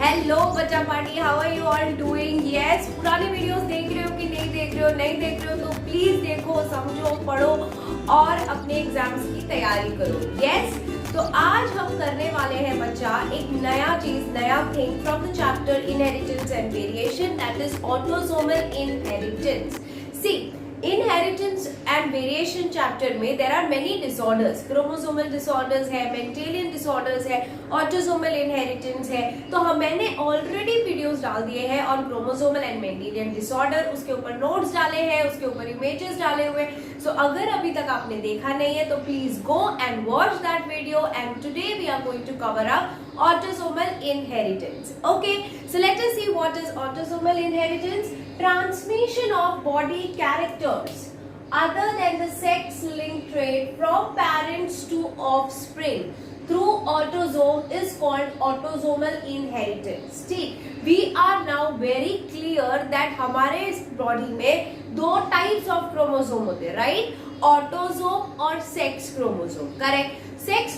Hello बच्चा party, how are you all doing? Yes, पुरानी videos देख रहे हो कि नहीं देख रहे हो? नहीं देख रहे हो तो प्लीज देखो, समझो, पढ़ो और अपने एग्जाम्स की तैयारी करो। यस, तो आज हम करने वाले हैं बच्चा एक नया चीज, नया thing from the chapter inheritance and variation, that is autosomal inheritance. See, inheritance and variation chapter में there are many disorders, chromosomal disorders है, मेंटेलियन डिसऑर्डर्स है, ऑटोसोमल इनहेरिटेंस है। तो मैंने ऑलरेडी वीडियोस डाल दिए हैं on chromosomal and Mendelian disorder, उसके ऊपर नोट्स डाले हैं, उसके ऊपर इमेजेस डाले हुए। सो अगर अभी तक आपने देखा नहीं है तो please go and watch that video, and today we are going to cover up autosomal inheritance. Okay, so let us see what is autosomal inheritance. Transmission of body characters other than the sex-linked trait from parents to offspring through autosome is called autosomal inheritance. ठीक, we are now very clear that हमारे इस body में दो types of chromosome होते हैं, right? Autosome और sex chromosome, correct? Sex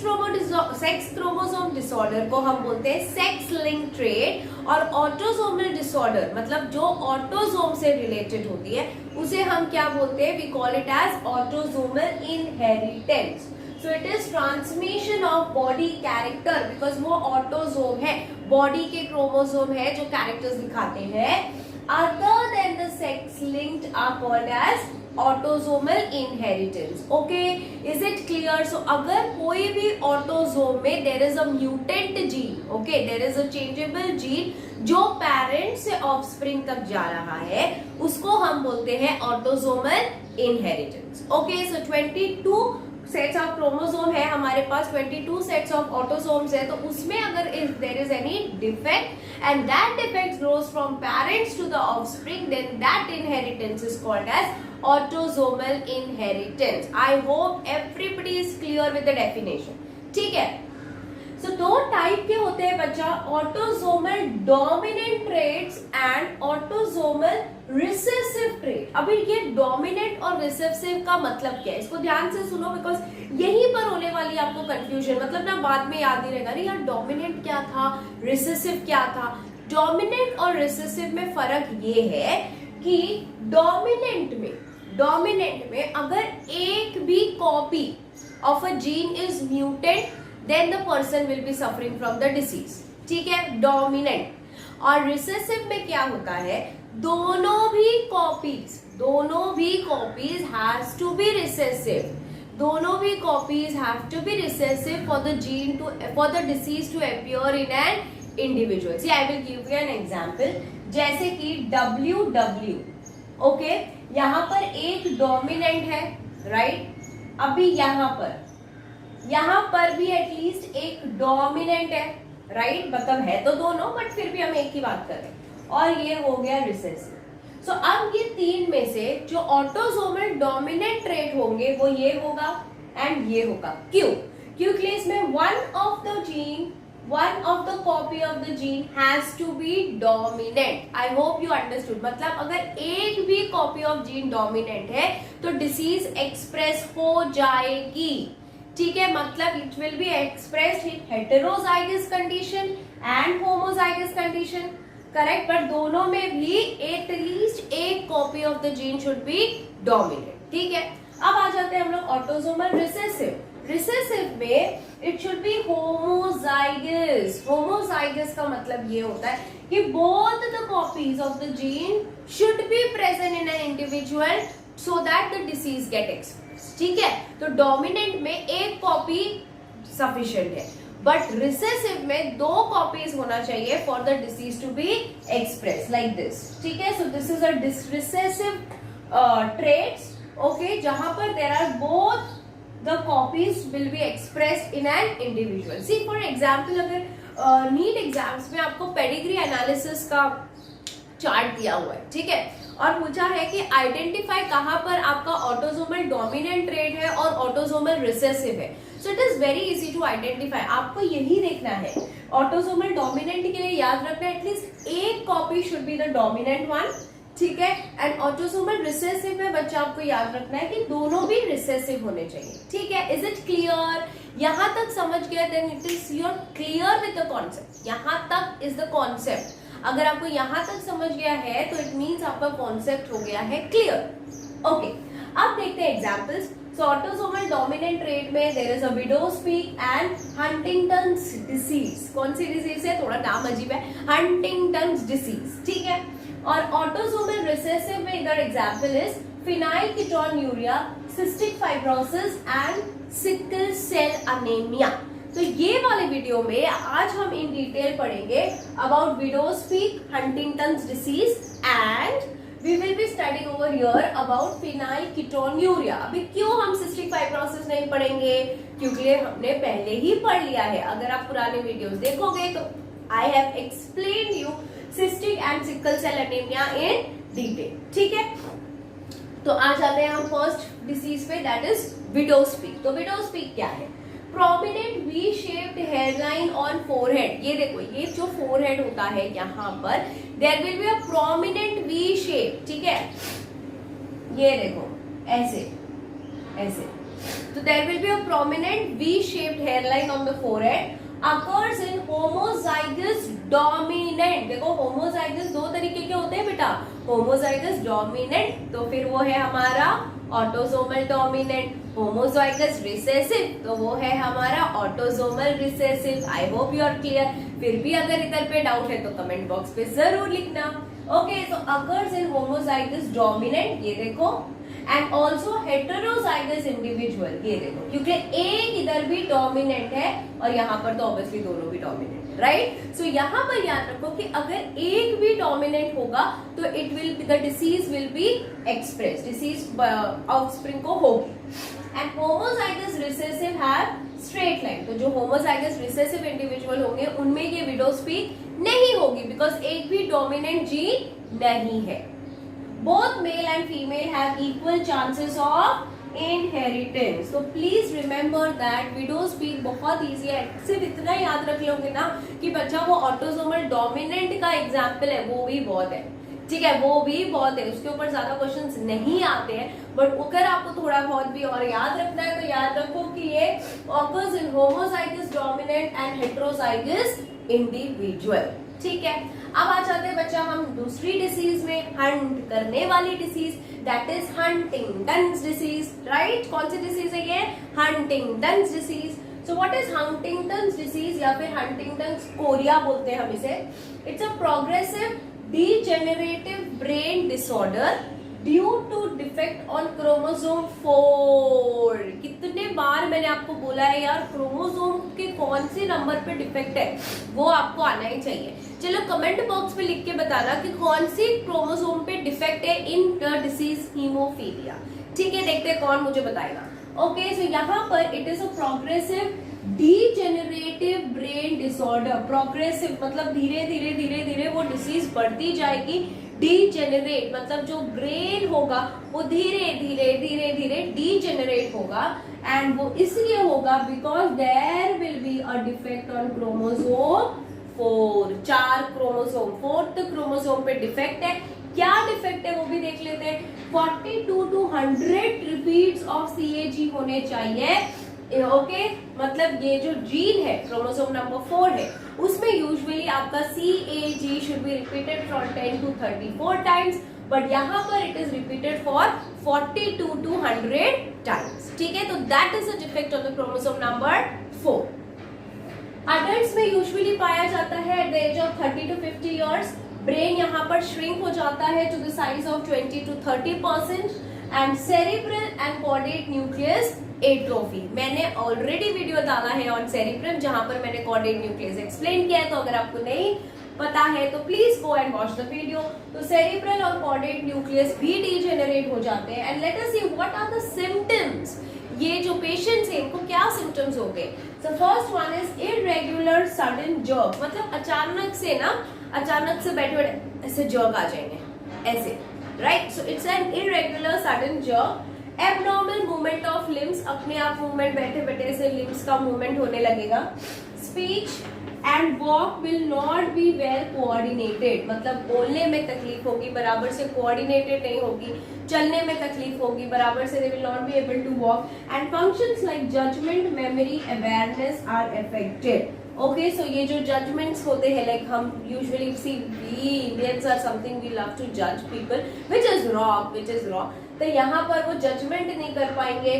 chromosome disorder को हम बोलते हैं सेक्स लिंक ट्रेट, और ऑटोसोमल डिसऑर्डर मतलब जो ऑटोसोम से रिलेटेड होती है उसे हम क्या बोलते हैं? We call it as autosomal inheritance. So it is transmission of body character, because वो ऑटोसोम है, बॉडी के क्रोमोसोम है जो कैरेक्टर्स दिखाते हैं. Other than the sex linked are called as autosomal inheritance. Okay, is it clear? So अगर कोई भी ऑटोसोम में there is a mutant gene, okay, there is a changeable gene जो पेरेंट से ऑफस्प्रिंग तक जा रहा है, उसको हम बोलते हैं autosomal inheritance. Okay, so 22 sets of chromosome है हमारे पास, 22 सेट्स ऑफ ऑटोसोम्स है. तो उसमें अगर if there is any defect and that defect grows from parents to the offspring, then that inheritance is called as autosomal inheritance. I hope everybody is clear with the definition. ठीक है? So दो type के होते हैं बच्चा, autosomal dominant traits and autosomal recessive trait. अभी ये dominant और रिसेसिव का मतलब क्या है, इसको ध्यान से सुनो, बिकॉज यहीं पर होने वाली आपको कंफ्यूजन, मतलब ना बाद में याद नहीं रहेगा, अरे यार डोमिनेंट क्या था, रिसेसिव क्या था. डोमिनेंट और रिसेसिव में फर्क ये है कि डोमिनेंट में अगर एक भी copy of a gene is muted, then the person will be suffering from the disease. ठीक है, डोमिनेंट. और रिसेसिव में क्या होता है, दोनों भी copies has to be recessive. दोनों भी copies have to be recessive for the gene to, for the disease to appear in an individual. See, I will give you an example. जैसे कि WW, ओके, यहाँ पर एक dominant है, right? अभी यहाँ पर भी एटलीस्ट एक डोमिनेंट है, राइट? मतलब है तो दोनों, बट फिर भी हम एक ही बात कर रहे हैं. और ये हो गया रिसेसिव. सो अब ये तीन में से जो ऑटोसोमल डोमिनेंट ट्रेट होंगे वो ये होगा एंड ये होगा. क्यों? क्योंकि इसमें one of the copy of the gene has to be dominant. I hope you understood. मतलब अगर एक भी copy of gene dominant है तो disease express हो जाएगी. ठीक है, मतलब it will be expressed in heterozygous condition and homozygous condition. Correct? पर दोनों में भी at least एक copy of the gene should be dominant. ठीक है, अब आ जाते हैं हम लोग ऑटोसोमल रिसेसिव. रिसेसिव में it should be homozygous. Homozygous का मतलब ये होता है कि both the copies of the gene should be present in an individual so that the disease get express. ठीक है, तो डोमिनेंट में एक कॉपी सफिशिएंट है, बट रिसेसिव में दो कॉपीज होना चाहिए for the disease to be express like this. ठीक है, so this is a recessive traits, okay, जहां पर there are both the copies will be expressed in an individual. See, for example, अगर NEET exams में आपको pedigree analysis का chart दिया हुआ है, ठीक है, और पूछा है कि आइडेंटिफाई कहां पर आपका ऑटोसोमल डोमिनेंट ट्रेट है और ऑटोसोमल रिसेसिव है. So it is very easy to identify. आपको यही देखना है, ऑटोसोमल डोमिनेंट के लिए याद रखना है एटलीस्ट एक copy should be the dominant one. ठीक है, एंड ऑटोसोमल रिसेसिव में बच्चा आपको याद रखना है कि दोनों भी रिसेसिव होने चाहिए. ठीक है, इज इट क्लियर? यहाँ तक समझ गया then it is your clear with the concept. यहाँ तक इज द कॉन्सेप्ट। अगर आपको यहाँ तक समझ गया है तो इट मीन्स आपका कॉन्सेप्ट हो गया है क्लियर। ओके, अब देखते हैं examples. So autosomal dominant trait में there is a widow's peak and Huntington's disease. कौन सी डिसीज है, थोड़ा नाम अजीब है, हंटिंगटन्स डिसीज, ठीक है। और ऑटोसोमल रिसेसिव में इधर example is phenylketonuria, cystic fibrosis and sickle cell anaemia. तो ये वाले वीडियो में आज हम इन डिटेल पढ़ेंगे about widow's peak, Huntington's disease and we will be studying over here about phenylketonuria। अभी क्यों हम सिस्टिक फाइब्रोसिस नहीं पढ़ेंगे, क्योंकि हमने पहले ही पढ़ लिया है। अगर आप पुराने वीडियोस देखोगे तो I have explain you cystic and sickle cell anaemia in detail, ठीक है। तो आज आते हैं हम फर्स्ट डिसीज पे, दैट इज विडोज पीक। तो विडोज पीक क्या है? Prominent V shaped hairline on forehead. ये देखो, ये जो फोरहेड होता है यहाँ पर there will be a prominent V shape, ठीक है। ये देखो ऐसे ऐसे, तो there will be a prominent V shaped hairline on the forehead occurs in homozygous dominant. देखो होमोजाइगस दो तरीके के होते हैं बेटा, होमोजाइगस डोमिनेंट तो फिर वो है हमारा ऑटोसोमल डोमिनेंट, होमोजाइगस रिसेसिव तो वो है हमारा autosomal recessive. I hope you are clear. फिर भी अगर इधर पे डाउट है तो कमेंट बॉक्स पे जरूर लिखना। ओके, तो अकर्स इन होमोजाइगस डोमिनेंट, ये देखो, एंड ऑल्सो हेटेरोजाइगस इंडिविजुअल, ये देखो, क्योंकि एक इधर भी डोमिनेंट है और यहाँ पर तो ऑब्वियसली दोनों भी डोमिनेंट, राइट। सो यहाँ पर याद रखो कि अगर एक भी डोमिनेंट होगा तो it will be the disease will be express, disease offspring को होगी। And homozygous recessive have straight line, तो जो होमोजाइगस रिसेसिव इंडिविजुअल होंगे उनमें ये विडोज पीक नहीं होगी, बिकॉज एक भी डोमिनेंट जीन नहीं है। Both male and female have equal chances of inheritance. So please remember that widow's peak बहुत easy है। सिर्फ इतना याद रख लोगे ना कि बच्चा वो ऑटोसोमल डोमिनेंट का एग्जाम्पल है, वो भी बहुत है, ठीक है, वो भी बहुत है। उसके ऊपर ज्यादा क्वेश्चंस नहीं आते हैं, बट अगर आपको थोड़ा बहुत भी और याद रखना है तो याद रखो कि ये occurs in homozygous dominant and heterozygous individual, ठीक है। अब आ जाते हैं बच्चा हम दूसरी डिसीज में, हंट करने वाली disease, that is Huntington's disease, right. कौन सी डिसीज है ये? Huntington's disease. So what is Huntington's disease या फिर हंटिंगटन्स कोरिया बोलते हैं हम इसे। It's a progressive degenerative brain disorder due to defect on chromosome 4। कितने बार मैंने आपको बोला है यार, क्रोमोसोम के कौन से नंबर पे डिफेक्ट है वो आपको आना ही चाहिए। चलो कमेंट बॉक्स में लिख के बताना कि कौन सी क्रोमोसोम पे डिफेक्ट है इन द डिसीज हीमोफीलिया, ठीक है। देखते हैं कौन मुझे बताएगा। ओके, सो यहाँ पर it is a progressive degenerative brain disorder. Progressive मतलब धीरे धीरे धीरे धीरे वो डिसीज बढ़ती जाएगी। डीजेनरेट मतलब जो ब्रेन होगा वो धीरे धीरे धीरे धीरे डीजेनरेट होगा, एंड वो इसलिए होगा because there will be a defect on chromosome 4। 4 chromosome, 4th chromosome पे डिफेक्ट है। क्या डिफेक्ट है वो भी देख लेते हैं। 42 to 100 रिपीट्स ऑफ CAG होने चाहिए, ओके। मतलब ये जो जीन है क्रोमोसोम नंबर 4 है उसमें यूजुअली आपका CAG should be repeated from 10 to 34 times, but यहाँ पर it is repeated for 42 to 100 times, ठीक है। तो that is a defect of the chromosome number 4। Adults में यूजुअली पाया जाता है at the age of 30 to 50 years. Brain यहाँ पर श्रिंक हो जाता है to the size of 20 to 30%, and cerebral and caudate nucleus atrophy. मैंने ऑलरेडी वीडियो डाला है ऑन सेरिब्रम जहां पर मैंने कॉर्डेट न्यूक्लियस एक्सप्लेन किया है, तो अगर आपको नहीं पता है तो please go and watch the video. तो सेरिब्रल और कॉर्डेट न्यूक्लियस भी डीजेनरेट हो जाते हैं। And let us see what are the symptoms. ये जो पेशेंट्स हैं इनको क्या सिम्टम्स हो गए। So first one is irregular sudden jerk, मतलब अचानक से बैठे बैठे ऐसे जर्क आ जाएंगे ऐसे, right. So it's an irregular sudden jerk. Abnormal movement of limbs, अपने आप मूवमेंट बैठे बैठे ऐसे लिम्स का मूवमेंट होने लगेगा। Speech and walk will not be well coordinated, मतलब बोलने में तकलीफ होगी, बराबर से कोऑर्डिनेटेड नहीं होगी, चलने में तकलीफ होगी बराबर से, they will not be able to walk, and functions like judgement, memory, awareness are affected. Okay, so ये जो जजमेंट्स होते हैं, लाइक हम usually see we Indians are something we love to जज पीपल विच इज रॉन्ग, तो यहाँ पर वो जजमेंट नहीं कर पाएंगे,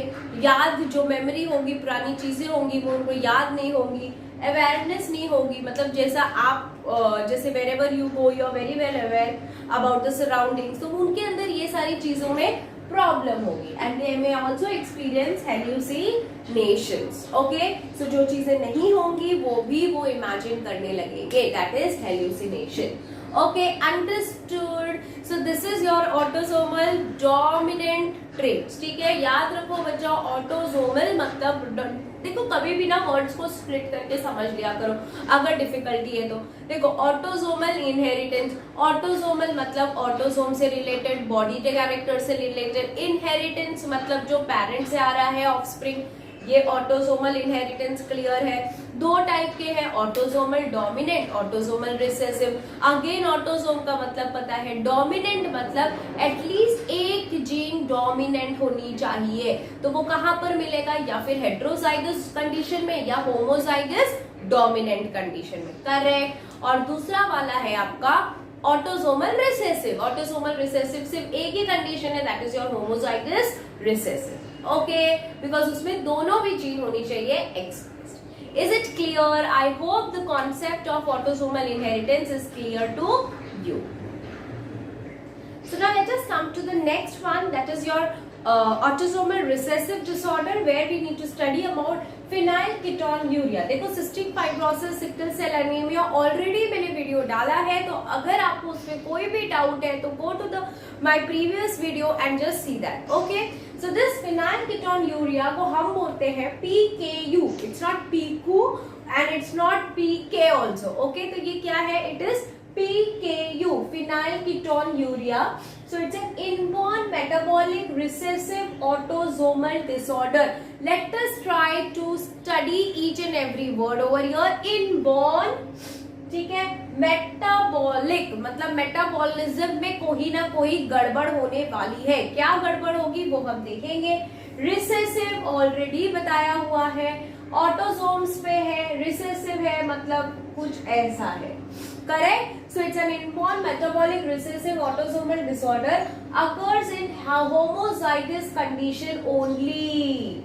याद जो मेमोरी होगी, पुरानी चीजें होंगी वो उनको याद नहीं होंगी, अवेयरनेस नहीं होगी, मतलब जैसा आप जैसे wherever you go you are very well aware about the surroundings, तो उनके अंदर ये सारी चीजों में प्रॉब्लम होगी, and they may also experience hallucinations. Okay, so जो चीजें नहीं होंगी वो इमेजिन करने लगेंगे, that is hallucination. Okay, understood. So this is your autosomal dominant traits. ठीक है, याद रखो बच्चा, ऑटोसोमल मतलब देखो कभी भी ना वर्ड्स को स्प्लिट करके समझ लिया करो अगर डिफिकल्टी है तो। देखो ऑटोसोमल इनहेरिटेंस, ऑटोसोमल मतलब ऑटोसोम से रिलेटेड, बॉडी के कैरेक्टर से रिलेटेड, इनहेरिटेंस मतलब जो पेरेंट से आ रहा है ऑफस्प्रिंग, ये ऑटोसोमल इनहेरिटेंस क्लियर है। दो टाइप के हैं, autosomal dominant, autosomal recessive. Again autosome का मतलब पता है, डोमिनेंट मतलब एटलीस्ट एक जीन डोमिनेंट होनी चाहिए, तो वो कहां पर मिलेगा, या फिर हेट्रोजाइगस कंडीशन में या होमोजाइगस डोमिनेंट कंडीशन में, करेक्ट। और दूसरा वाला है आपका ऑटोसोमल रिसेसिव। ऑटोसोमल रिसेसिव सिर्फ एक ही कंडीशन है, that is your homozygous recessive. Okay, because उसमें दोनों भी जीन होनी चाहिए expressed. Is it clear? I hope the concept of autosomal inheritance is clear to you. So now let us come to the next one, that is your autosomal recessive disorder, where we need to study about phenylketonuria। देखो cystic fibrosis, sickle cell anaemia already मैंने video डाला है, तो अगर आपको उसमें कोई भी डाउट है तो go to the my previous video and just see that. Okay, so this phenylketonuria को हम बोलते हैं PKU, it's not PQ and it's not PK also. Okay, तो ये क्या है, it is PKU, phenylketonuria. So it's an inborn metabolic recessive autosomal disorder. Let us try to study each and every word over here. Inborn, ठीक है, metabolic मतलब metabolism में कोई ना कोई गड़बड़ होने वाली है, क्या गड़बड़ होगी वो हम देखेंगे। रिसेसिव ऑलरेडी बताया हुआ है, ऑटोसोम्स पे है, रिसेसिव है मतलब कुछ ऐसा है, correct? So it's an inborn metabolic recessive autosomal disorder occurs in homozygous condition only.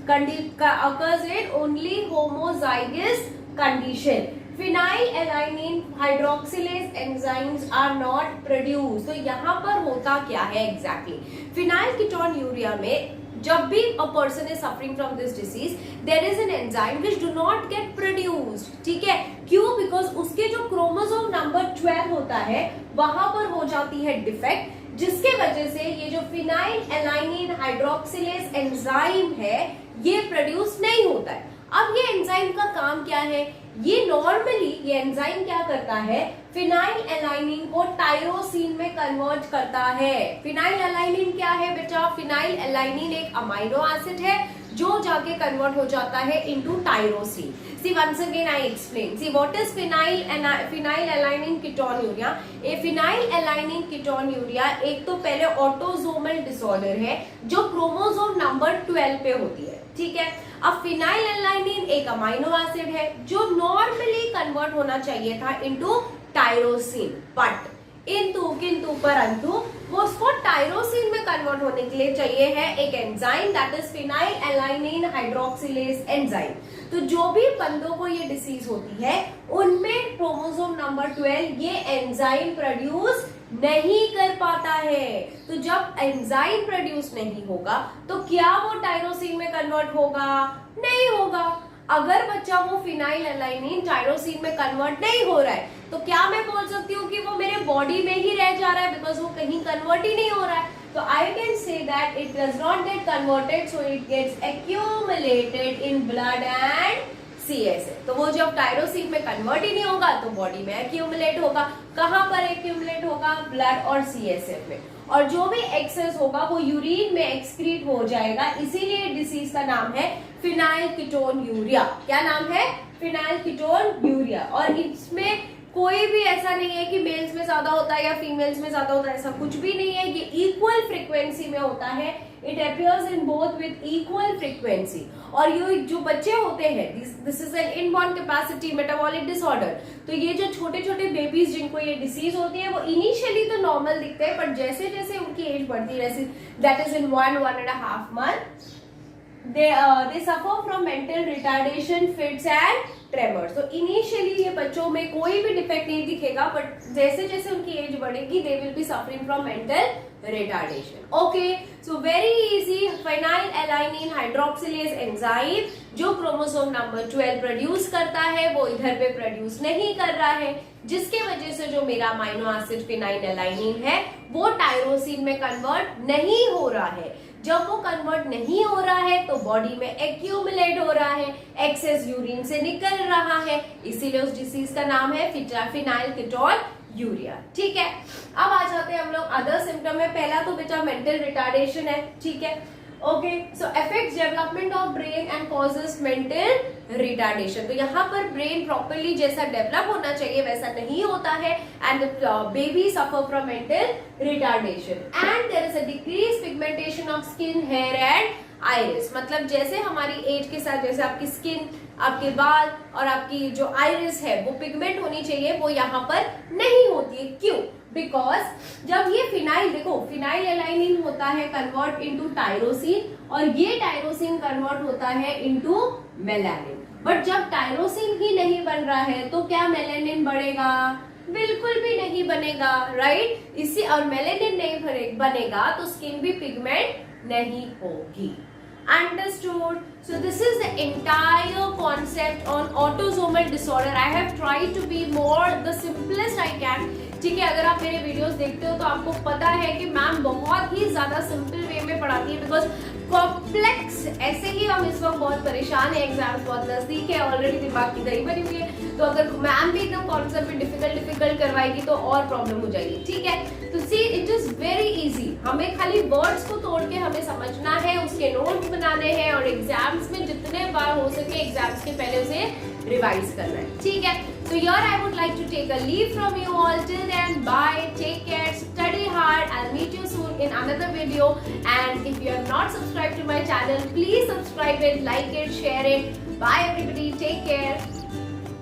Occurs in only homozygous condition. Phenylalanine hydroxylase enzymes are not produced. तो यहाँ पर होता क्या है exactly? Phenylketonuria में जब भी a person is suffering from this disease, there is an enzyme which do not get produced. ठीक है, क्यों? Because उसके जो क्रोमोसोम नंबर 12 होता है वहां पर हो जाती है डिफेक्ट, जिसके वजह से ये जो फिनाइलएलानिन हाइड्रोक्सिलेज एंजाइम है ये प्रोड्यूस नहीं होता है। अब ये एंजाइम का काम क्या है, ये नॉर्मली ये एंजाइम क्या करता है, फिनाइलएलानिन को टायरोसिन में कन्वर्ट करता है। फिनाइलएलानिन क्या है बेटा, फिनाइलएलानिन एक अमाइनो एसिड है जो जाके कन्वर्ट हो जाता है into tyrosine. See once again I explain, see what is phenylalanine ketonuria. A phenylalanine ketonuria एक तो पहले ऑटोसोमल डिसऑर्डर है जो क्रोमोसोम नंबर 12 पे होती है, ठीक है। अब फिनाइलएलानिन एक अमाइनो एसिड है जो नॉर्मली कन्वर्ट होना चाहिए था इनटू टायरोसिन, बट किंतु परंतु वो उसको टायरोसिन में कन्वर्ट होने के लिए चाहिए है एक enzyme, that is phenylalanine hydroxylase enzyme. तो जो भी बंदों को ये डिसीज होती है उनमें क्रोमोसोम नंबर 12 ये एंजाइम प्रोड्यूस नहीं कर पाता है। तो जब एंजाइम प्रोड्यूस नहीं होगा तो क्या वो टायरोसिन में कन्वर्ट होगा? नहीं होगा। अगर बच्चा वो फिनाइलएलानिन टायरोसिन में कन्वर्ट नहीं हो रहा है तो क्या मैं बोल सकती हूँ कि वो मेरे बॉडी में ही रह जा रहा है, बिकॉज वो कहीं कन्वर्ट ही नहीं हो रहा है। तो I can say that it does not get converted, so it gets accumulated in blood and CSF। तो वो जब टायरोसिन में कन्वर्ट ही नहीं होगा तो बॉडी में एक्यूमुलेट होगा। कहां पर एक्यूमुलेट होगा? ब्लड और CSF में। और जो भी एक्सेस होगा वो यूरिन में एक्सक्रीट हो जाएगा, इसीलिए डिसीज का नाम है फिनाइलकीटोन्यूरिया। क्या नाम है? फिनाइलकीटोन्यूरिया। और इसमें कोई भी ऐसा नहीं है कि मेल्स में ज्यादा होता है या फीमेल्स में ज्यादा होता है, ऐसा कुछ भी नहीं है। ये इक्वल फ्रीक्वेंसी में होता है, it appears in both with equal frequency. और ये जो बच्चे होते हैं, this is an inborn capacity metabolic disorder. तो ये जो छोटे छोटे बेबीज जिनको ये डिसीज होती है वो इनिशियली तो नॉर्मल दिखते हैं, पर जैसे जैसे उनकी एज बढ़ती है, that is in 1.5 month, they suffer from mental retardation, fits and tremors. तो इनिशियली ये बच्चों में कोई भी डिफेक्ट नहीं दिखेगा, बट जैसे जैसे उनकी एज बढ़ेगी they will be suffering from mental retardation. Okay, so very easy. Phenylalanine hydroxylase enzyme जो क्रोमोसोम नंबर 12 प्रोड्यूस करता है वो इधर पे प्रोड्यूस नहीं कर रहा है, जिसके वजह से जो मेरा अमीनो एसिड फेनाइलएलानिन है वो टायरोसिन में कन्वर्ट नहीं हो रहा है। जब वो कन्वर्ट नहीं हो रहा है तो बॉडी में एक्यूमुलेट हो रहा है, एक्सेस यूरिन से निकल रहा है, इसीलिए उस डिसीज का नाम है फिनाइलकीटोन्यूरिया। ठीक है, अब आ जाते हैं हम लोग अदर सिम्टम में। पहला तो बेटा मेंटल रिटार्डेशन है, ठीक है। Okay, so affects development of brain and causes mental retardation. तो यहाँ पर ब्रेन प्रॉपरली जैसा डेवलप होना चाहिए वैसा नहीं होता है, and baby suffer from mental retardation and there is a decrease pigmentation of skin, hair and iris. मतलब जैसे हमारी एज के साथ जैसे आपकी स्किन, आपके बाल और आपकी जो आइरिस है वो पिगमेंट होनी चाहिए, वो यहाँ पर नहीं होती है। क्यों? बिकॉज जब ये फिनाइल, देखो फिनाइलएलानिन होता है कन्वर्ट इनटू टायरोसिन, और ये टायरोसिन कन्वर्ट होता है इनटू मेलानिन। बट जब टायरोसिन ही नहीं बन रहा है तो क्या मेलानिन बढ़ेगा? बिल्कुल भी नहीं बनेगा, राइट। इसी और मेलानिन नहीं बनेगा तो स्किन भी पिगमेंट नहीं होगी। Understood? So this is the entire concept on autosomal disorder. I have tried to be more the simplest I can. ठीक है, अगर आप मेरे वीडियोस देखते हो तो आपको पता है कि मैम बहुत ही ज्यादा सिंपल वे में पढ़ाती है, बिकॉज कॉम्प्लेक्स ऐसे ही हम इस वक्त बहुत परेशान है, एग्जाम्स बहुत नजदीक है, ऑलरेडी दिमाग की दही बनी हुई है, तो अगर मैम भी एकदम कॉन्सेप्ट भी डिफिकल्ट करवाएगी तो और प्रॉब्लम हो जाएगी। ठीक है, तो see it is very easy, हमें खाली वर्ड्स को तोड़ के हमें समझना है, उसके नोट्स बनाने हैं और एग्जाम्स में जितने बार हो सके एग्जाम्स के पहले उसे रिवाइज करना है। ठीक है, so here I would like to take a leave from you all. Till then, bye, take care, study hard. I'll meet you soon in another video, and if you have not subscribed to my channel, please subscribe it, like it, share it. Bye everybody, take care.